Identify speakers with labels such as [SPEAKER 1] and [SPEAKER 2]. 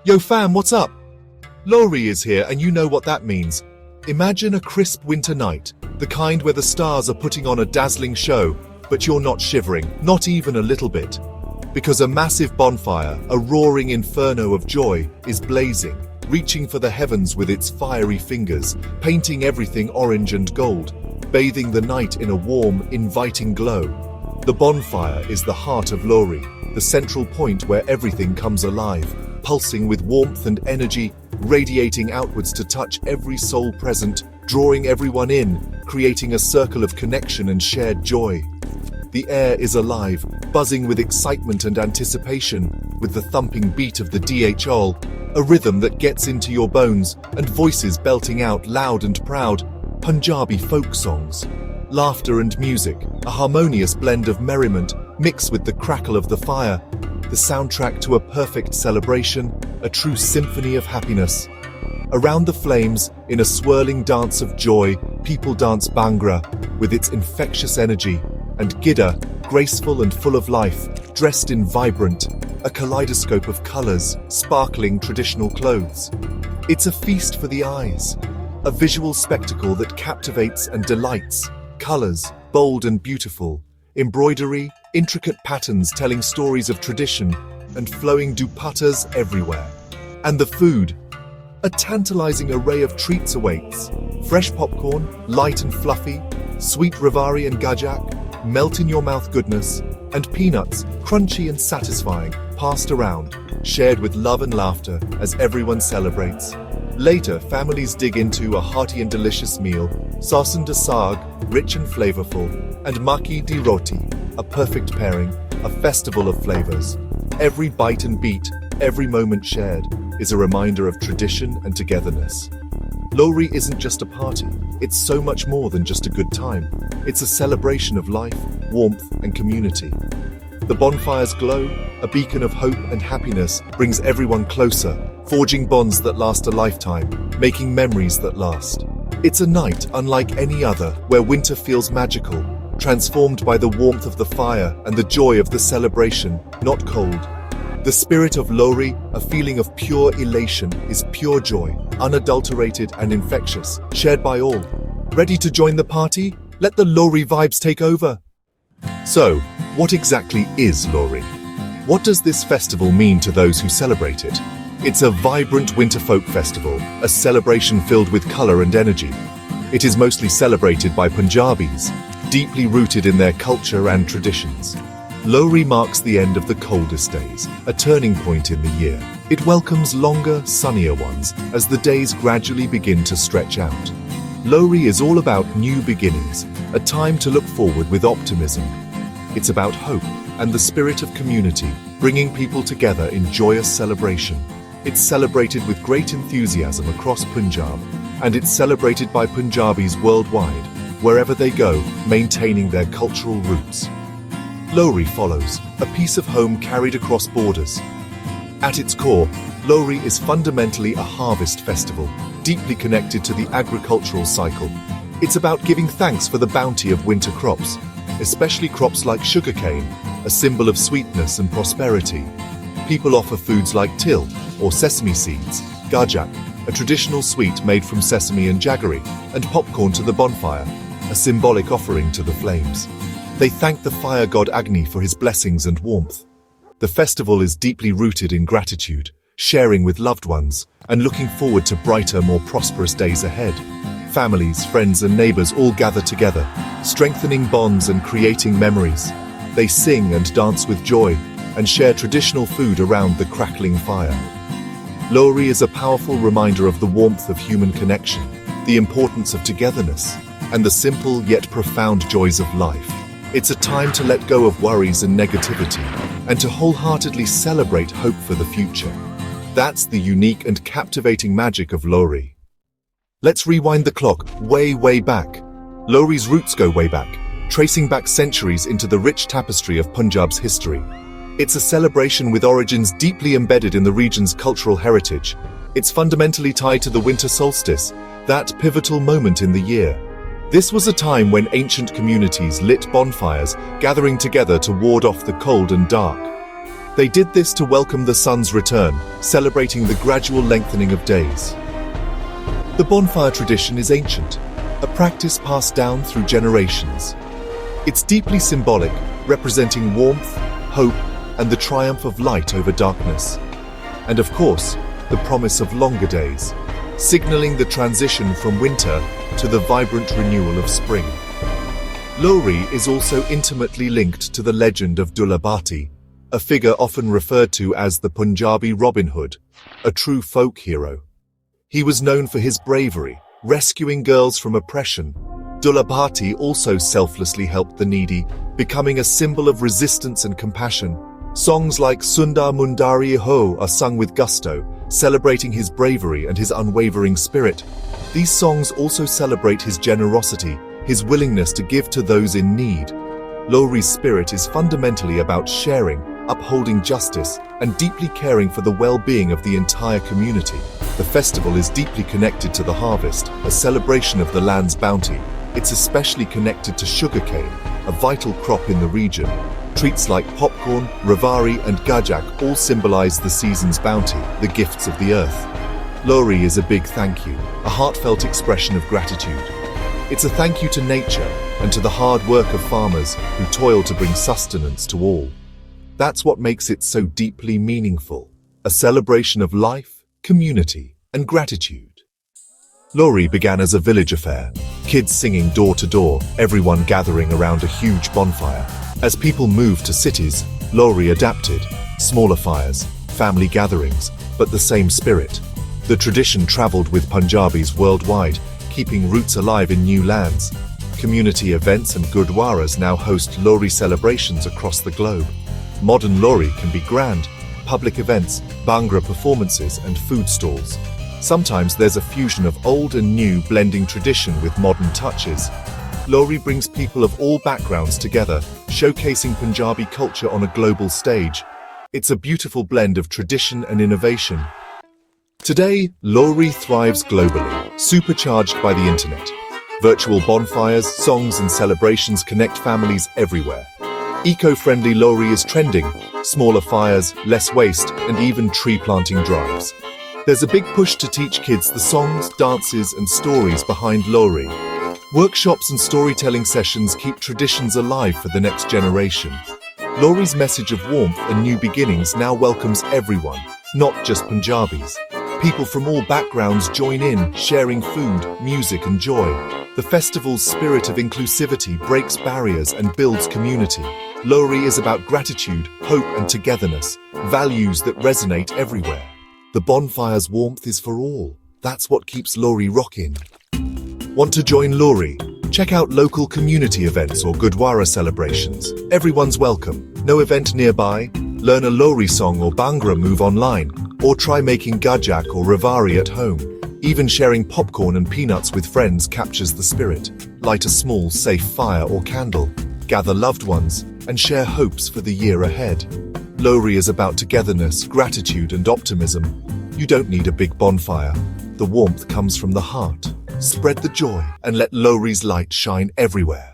[SPEAKER 1] Yo fam, what's up? Lohri is here and you know what that means. Imagine a crisp winter night, the kind where the stars are putting on a dazzling show, but you're not shivering, not even a little bit. Because a massive bonfire, a roaring inferno of joy, is blazing, reaching for the heavens with its fiery fingers, painting everything orange and gold, bathing the night in a warm, inviting glow. The bonfire is the heart of Lohri, the central point where everything comes alive, pulsing with warmth and energy, radiating outwards to touch every soul present, drawing everyone in, creating a circle of connection and shared joy. The air is alive, buzzing with excitement and anticipation, with the thumping beat of the dhol, a rhythm that gets into your bones, and voices belting out loud and proud, Punjabi folk songs. Laughter and music, a harmonious blend of merriment, mixed with the crackle of the fire, the soundtrack to a perfect celebration, a true symphony of happiness. Around the flames, in a swirling dance of joy, people dance Bhangra, with its infectious energy, and Gidda, graceful and full of life, dressed in vibrant, a kaleidoscope of colors, sparkling traditional clothes. It's a feast for the eyes, a visual spectacle that captivates and delights, colors, bold and beautiful, embroidery, intricate patterns telling stories of tradition, and flowing dupattas everywhere. And the food, a tantalizing array of treats awaits. Fresh popcorn, light and fluffy, sweet ravari and gajak, melt-in-your-mouth goodness, and peanuts, crunchy and satisfying, passed around, shared with love and laughter as everyone celebrates. Later, families dig into a hearty and delicious meal, sarson de saag, rich and flavorful, and maki di roti, a perfect pairing, a festival of flavors. Every bite and beat, every moment shared, is a reminder of tradition and togetherness. Lohri isn't just a party, it's so much more than just a good time. It's a celebration of life, warmth, and community. The bonfire's glow, a beacon of hope and happiness, brings everyone closer, forging bonds that last a lifetime, making memories that last. It's a night unlike any other, where winter feels magical, transformed by the warmth of the fire and the joy of the celebration, not cold. The spirit of Lohri, a feeling of pure elation, is pure joy, unadulterated and infectious, shared by all. Ready to join the party? Let the Lohri vibes take over. So, what exactly is Lohri? What does this festival mean to those who celebrate it? It's a vibrant winter folk festival, a celebration filled with color and energy. It is mostly celebrated by Punjabis, deeply rooted in their culture and traditions. Lohri marks the end of the coldest days, a turning point in the year. It welcomes longer, sunnier ones as the days gradually begin to stretch out. Lohri is all about new beginnings, a time to look forward with optimism. It's about hope and the spirit of community, bringing people together in joyous celebration. It's celebrated with great enthusiasm across Punjab, and it's celebrated by Punjabis worldwide, wherever they go, maintaining their cultural roots. Lohri follows, a piece of home carried across borders. At its core, Lohri is fundamentally a harvest festival, deeply connected to the agricultural cycle. It's about giving thanks for the bounty of winter crops, especially crops like sugarcane, a symbol of sweetness and prosperity. People offer foods like til, or sesame seeds, gajak, a traditional sweet made from sesame and jaggery, and popcorn to the bonfire, a symbolic offering to the flames. They thank the fire god Agni for his blessings and warmth. The festival is deeply rooted in gratitude, sharing with loved ones, and looking forward to brighter, more prosperous days ahead. Families, friends, and neighbors all gather together, strengthening bonds and creating memories. They sing and dance with joy, and share traditional food around the crackling fire. Lohri is a powerful reminder of the warmth of human connection, the importance of togetherness, and the simple yet profound joys of life. It's a time to let go of worries and negativity, and to wholeheartedly celebrate hope for the future. That's the unique and captivating magic of Lohri. Let's rewind the clock way back. Lohri's roots go way back, tracing back centuries into the rich tapestry of Punjab's history. It's a celebration with origins deeply embedded in the region's cultural heritage. It's fundamentally tied to the winter solstice, that pivotal moment in the year. This was a time when ancient communities lit bonfires, gathering together to ward off the cold and dark. They did this to welcome the sun's return, celebrating the gradual lengthening of days. The bonfire tradition is ancient, a practice passed down through generations. It's deeply symbolic, representing warmth, hope, and the triumph of light over darkness. And of course, the promise of longer days, signaling the transition from winter to the vibrant renewal of spring. Lohri is also intimately linked to the legend of Dulabhati, a figure often referred to as the Punjabi Robin Hood, a true folk hero. He was known for his bravery, rescuing girls from oppression. Dulabhati also selflessly helped the needy, becoming a symbol of resistance and compassion. Songs like Sundar Mundari Ho are sung with gusto, celebrating his bravery and his unwavering spirit. These songs also celebrate his generosity, his willingness to give to those in need. Lohri's spirit is fundamentally about sharing, upholding justice, and deeply caring for the well-being of the entire community. The festival is deeply connected to the harvest, a celebration of the land's bounty. It's especially connected to sugarcane, a vital crop in the region. Treats like popcorn, ravari, and gajak all symbolize the season's bounty, the gifts of the earth. Lohri is a big thank you, a heartfelt expression of gratitude. It's a thank you to nature and to the hard work of farmers who toil to bring sustenance to all. That's what makes it so deeply meaningful, a celebration of life, community, and gratitude. Lohri began as a village affair, kids singing door to door, everyone gathering around a huge bonfire. As people moved to cities, Lohri adapted, smaller fires, family gatherings, but the same spirit. The tradition traveled with Punjabis worldwide, keeping roots alive in new lands. Community events and gurdwaras now host Lohri celebrations across the globe. Modern Lohri can be grand, public events, bhangra performances, and food stalls. Sometimes there's a fusion of old and new, blending tradition with modern touches. Lohri brings people of all backgrounds together, showcasing Punjabi culture on a global stage. It's a beautiful blend of tradition and innovation. Today, Lohri thrives globally, supercharged by the internet. Virtual bonfires, songs, and celebrations connect families everywhere. Eco-friendly Lohri is trending, smaller fires, less waste, and even tree planting drives. There's a big push to teach kids the songs, dances, and stories behind Lohri. Workshops and storytelling sessions keep traditions alive for the next generation. Lohri's message of warmth and new beginnings now welcomes everyone, not just Punjabis. People from all backgrounds join in, sharing food, music, and joy. The festival's spirit of inclusivity breaks barriers and builds community. Lohri is about gratitude, hope, and togetherness, values that resonate everywhere. The bonfire's warmth is for all. That's what keeps Lohri rockin'. Want to join Lohri? Check out local community events or Gurdwara celebrations. Everyone's welcome. No event nearby? Learn a Lohri song or bhangra move online, or try making gajak or ravari at home. Even sharing popcorn and peanuts with friends captures the spirit. Light a small, safe fire or candle. Gather loved ones and share hopes for the year ahead. Lohri is about togetherness, gratitude, and optimism. You don't need a big bonfire. The warmth comes from the heart. Spread the joy and let Lohri's light shine everywhere.